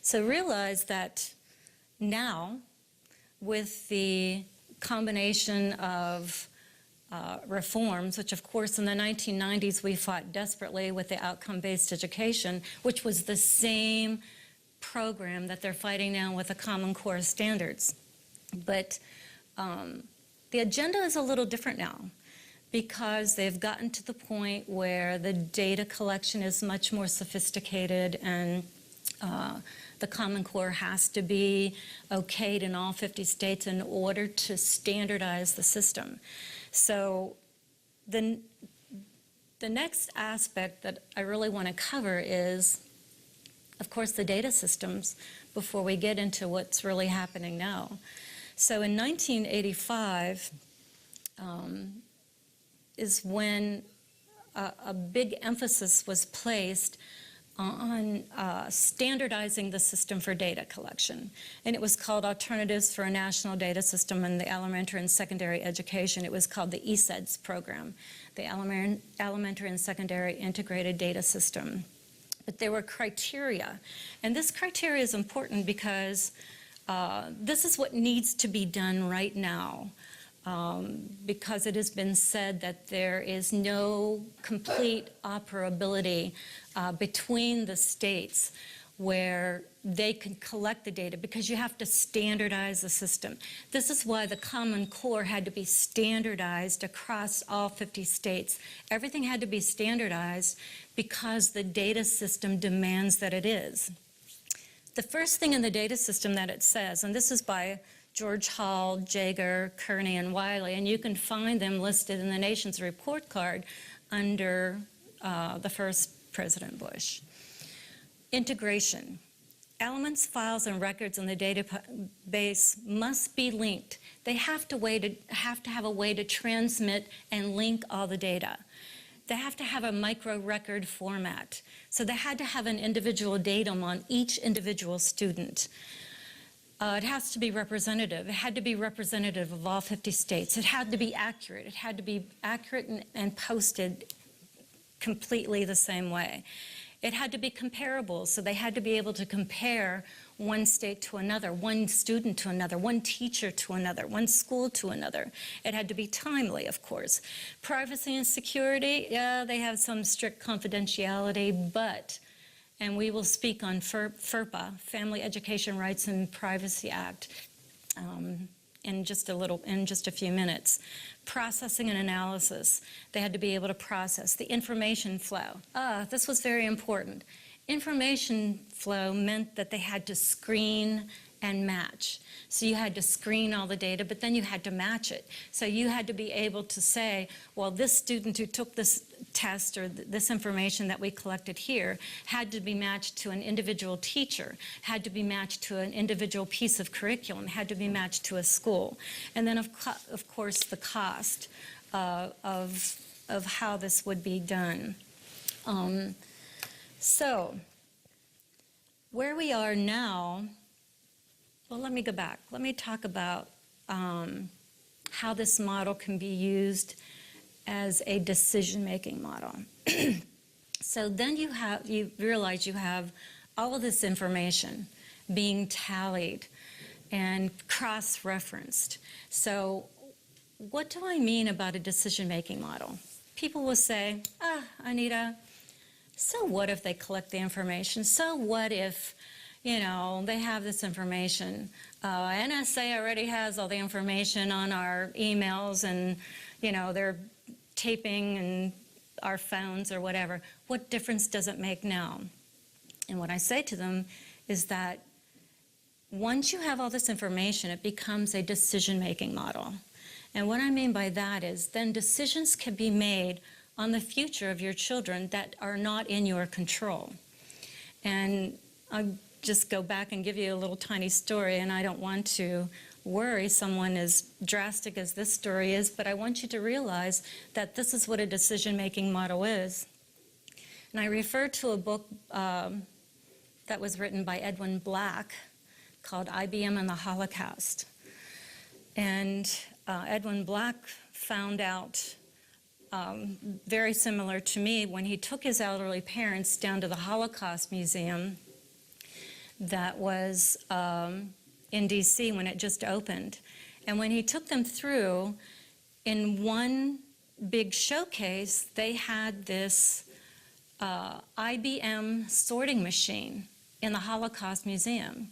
So realize that now, with the combination of reforms, which of course in the 1990s we fought desperately with the outcome-based education, which was the same program that they're fighting now with the Common Core standards. But the agenda is a little different now, because they've gotten to the point where the data collection is much more sophisticated, and the Common Core has to be okayed in all 50 states in order to standardize the system. So the next aspect that I really want to cover is, of course, the data systems before we get into what's really happening now. So in 1985 is when a big emphasis was placed on standardizing the system for data collection. And it was called Alternatives for a National Data System in the Elementary and Secondary Education. It was called the ESEDS program, the Elementary and Secondary Integrated Data System. But there were criteria, and this criteria is important because this is what needs to be done right now. Because it has been said that there is no complete operability between the states where they can collect the data, because you have to standardize the system. This is why the Common Core had to be standardized across all 50 states. Everything had to be standardized because the data system demands that it is. The first thing in the data system that it says, and this is by George Hall, Jaeger, Kearney, and Wiley, and you can find them listed in the nation's report card under the first President Bush. Integration. Elements, files, and records in the database must be linked. They have to have a way to transmit and link all the data. They have to have a micro-record format. So they had to have an individual datum on each individual student. It has to be representative. It had to be representative of all 50 states. It had to be accurate. It had to be accurate and posted completely the same way. It had to be comparable, so they had to be able to compare one state to another, one student to another, one teacher to another, one school to another. It had to be timely, of course. Privacy and security, yeah, they have some strict confidentiality, but, and we will speak on FERPA, Family Education Rights and Privacy Act, in just a few minutes. Processing and analysis. They had to be able to process. The information flow. This was very important. Information flow meant that they had to screen and match. So you had to screen all the data, but then you had to match it. So you had to be able to say, well, this student who took this test or this information that we collected here had to be matched to an individual teacher, had to be matched to an individual piece of curriculum, had to be matched to a school. And then, of course, the cost of how this would be done. So where we are now, well, let me go back. Let me talk about how this model can be used as a decision-making model. So then you realize you have all of this information being tallied and cross-referenced. So what do I mean about a decision-making model? People will say, Anita, so what if they collect the information? So what if, you know, they have this information? NSA already has all the information on our emails, and, you know, they're taping and our phones or whatever. What difference does it make now? And what I say to them is that once you have all this information, it becomes a decision-making model. And what I mean by that is then decisions can be made on the future of your children that are not in your control. And I'll just go back and give you a little tiny story, and I don't want to worry someone as drastic as this story is, but I want you to realize that this is what a decision-making model is. And I refer to a book that was written by Edwin Black called IBM and the Holocaust. And Edwin Black found out very similar to me when he took his elderly parents down to the Holocaust Museum, that was in DC when it just opened. And when he took them through, in one big showcase, they had this IBM sorting machine in the Holocaust Museum.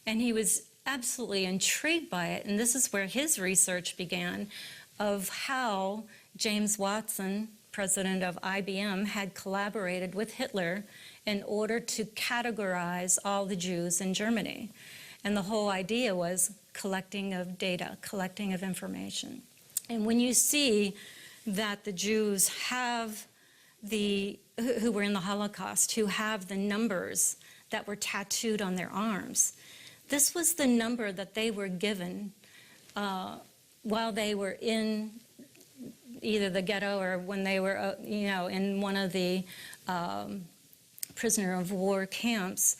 And he was absolutely intrigued by it, and this is where his research began, of how James Watson, president of IBM, had collaborated with Hitler in order to categorize all the Jews in Germany. And the whole idea was collecting of data, collecting of information. And when you see that the Jews have who were in the Holocaust, who have the numbers that were tattooed on their arms, this was the number that they were given while they were in either the ghetto or when they were, in one of the prisoner of war camps.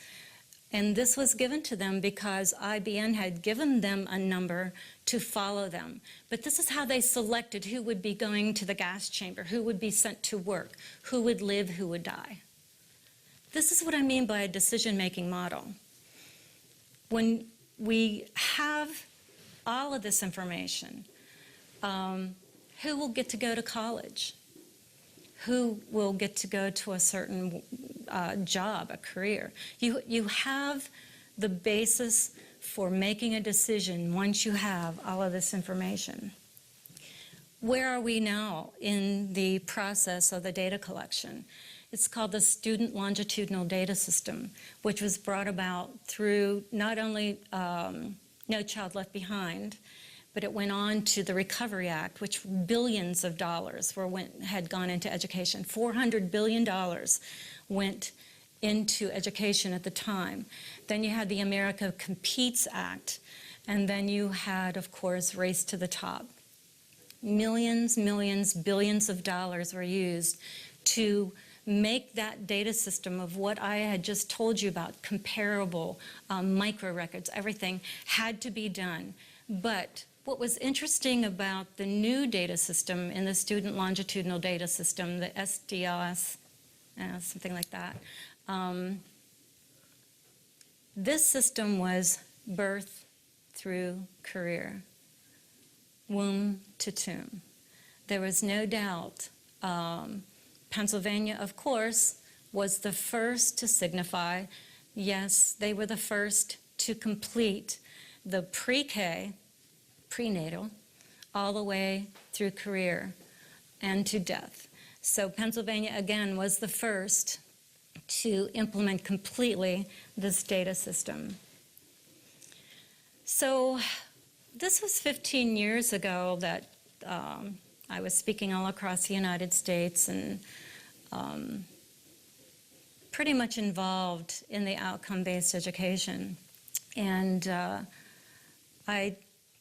And this was given to them because IBM had given them a number to follow them. But this is how they selected who would be going to the gas chamber, who would be sent to work, who would live, who would die. This is what I mean by a decision-making model. When we have all of this information, who will get to go to college? Who will get to go to a certain job, a career? You have the basis for making a decision once you have all of this information. Where are we now in the process of the data collection? It's called the Student Longitudinal Data System, which was brought about through not only No Child Left Behind, but it went on to the Recovery Act, which billions of dollars had gone into education. $400 billion went into education at the time. Then you had the America Competes Act, and then you had, of course, Race to the Top. Millions, billions of dollars were used to make that data system of what I had just told you about, comparable, micro records, everything had to be done. But what was interesting about the new data system in the Student Longitudinal Data System, the SDLS, something like that, this system was birth through career, womb to tomb. There was no doubt. Pennsylvania, of course, was the first to signify, yes, they were the first to complete the pre-K, prenatal, all the way through career and to death. So Pennsylvania, again, was the first to implement completely this data system. So this was 15 years ago that I was speaking all across the United States and pretty much involved in the outcome-based education. And I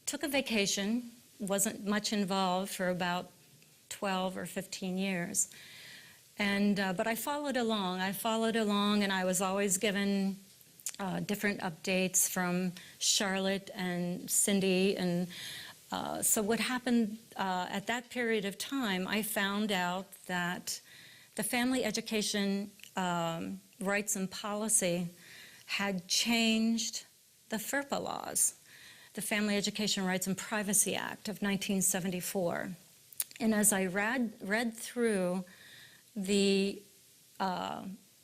took a vacation, wasn't much involved for about 12 or 15 years. And, but I followed along. And I was always given different updates from Charlotte and Cindy. And so what happened at that period of time, I found out that the Family Education Rights and Policy had changed the FERPA laws, the Family Education Rights and Privacy Act of 1974. And as I read through the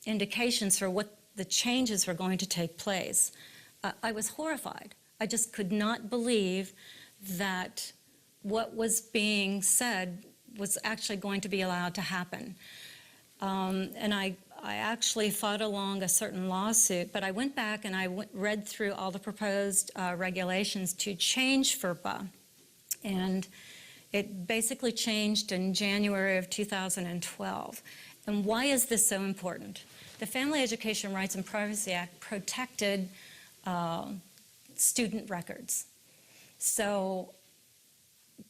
indications for what the changes were going to take place, I was horrified. I just could not believe that what was being said was actually going to be allowed to happen. And I actually fought along a certain lawsuit, but I went back and I read through all the proposed regulations to change FERPA. And it basically changed in January of 2012. And why is this so important? The Family Education Rights and Privacy Act protected student records. So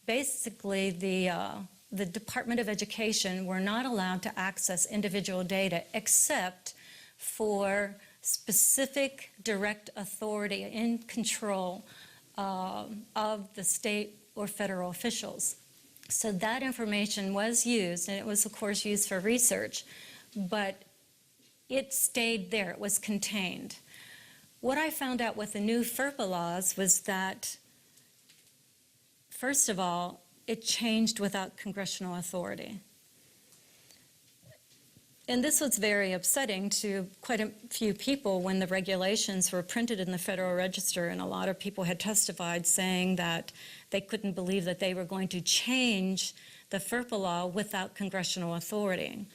basically the Department of Education were not allowed to access individual data except for specific direct authority in control of the state or federal officials. So that information was used, and it was of course used for research, but it stayed there, it was contained. What I found out with the new FERPA laws was that, first of all, it changed without congressional authority. And this was very upsetting to quite a few people when the regulations were printed in the Federal Register, and a lot of people had testified saying that they couldn't believe that they were going to change the FERPA law without congressional authority.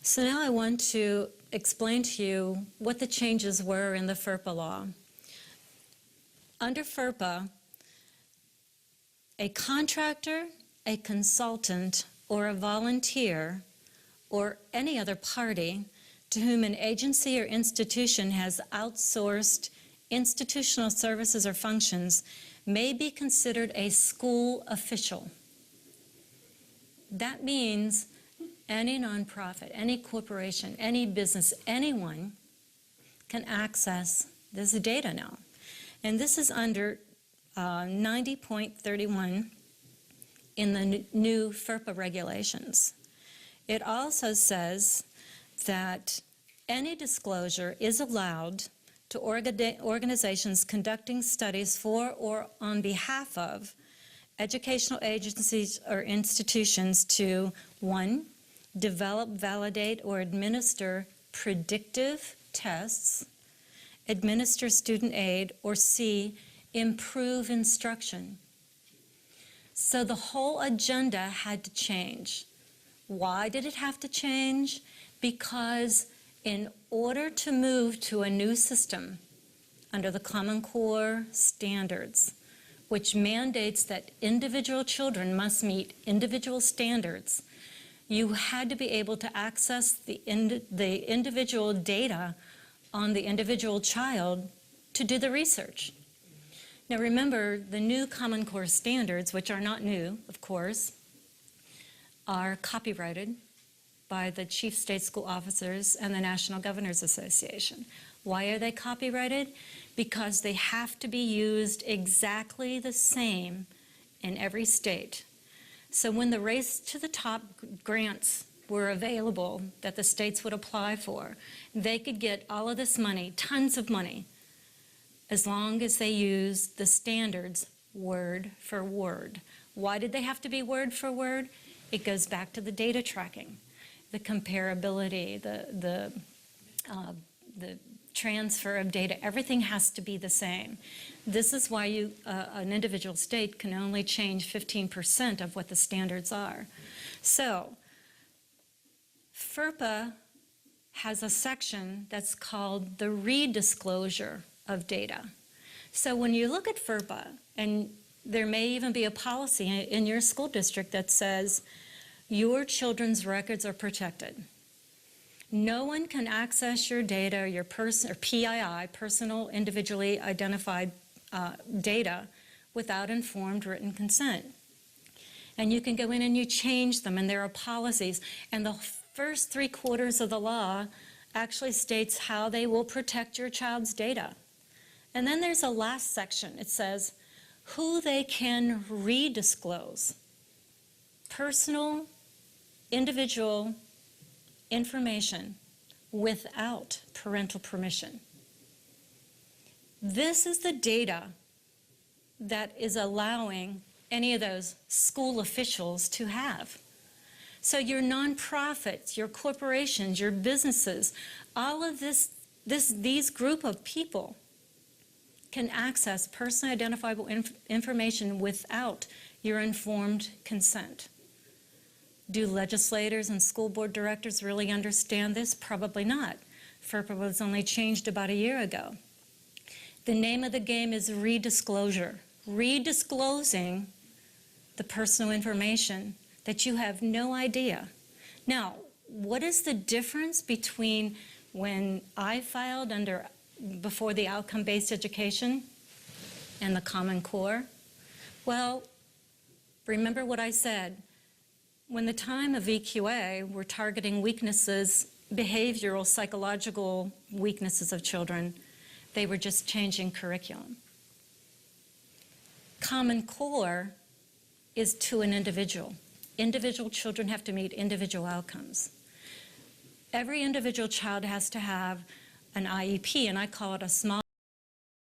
So now I want to explain to you what the changes were in the FERPA law. Under FERPA, a contractor, a consultant, or a volunteer, or any other party to whom an agency or institution has outsourced institutional services or functions may be considered a school official. That means any nonprofit, any corporation, any business, anyone can access this data now. And this is under 90.31 in the new FERPA regulations. It also says that any disclosure is allowed to organizations conducting studies for or on behalf of educational agencies or institutions to, 1, develop, validate, or administer predictive tests, administer student aid, or C, improve instruction. So the whole agenda had to change. Why did it have to change? Because in order to move to a new system under the Common Core standards, which mandates that individual children must meet individual standards, you had to be able to access the individual data on the individual child to do the research. Now remember, the new Common Core standards, which are not new, of course, are copyrighted by the Chief State School Officers and the National Governors Association. Why are they copyrighted? Because they have to be used exactly the same in every state. So when the Race to the Top grants were available that the states would apply for, they could get all of this money, tons of money, as long as they used the standards word for word. Why did they have to be word for word? It goes back to the data tracking, the comparability, the transfer of data. Everything has to be the same. This is why an individual state can only change 15% of what the standards are. So FERPA has a section that's called the redisclosure of data. So when you look at FERPA, and there may even be a policy in your school district that says your children's records are protected. No one can access your data, or your PII, personal individually identified data, without informed written consent. And you can go in and you change them, and there are policies. And the first 3/4 of the law actually states how they will protect your child's data. And then there's a last section. It says who they can redisclose. Personal, individual information without parental permission. This is the data that is allowing any of those school officials to have. So your nonprofits, your corporations, your businesses, all of these group of people can access personally identifiable information without your informed consent. Do legislators and school board directors really understand this? Probably not. FERPA was only changed about a year ago. The name of the game is redisclosure. Redisclosing the personal information that you have no idea. Now, what is the difference between when I filed before the outcome-based education and the Common Core? Well, remember what I said. When the time of EQA, we're targeting weaknesses, behavioral, psychological weaknesses of children. They were just changing curriculum. Common Core is to an individual. Individual children have to meet individual outcomes. Every individual child has to have an IEP, and I call it a small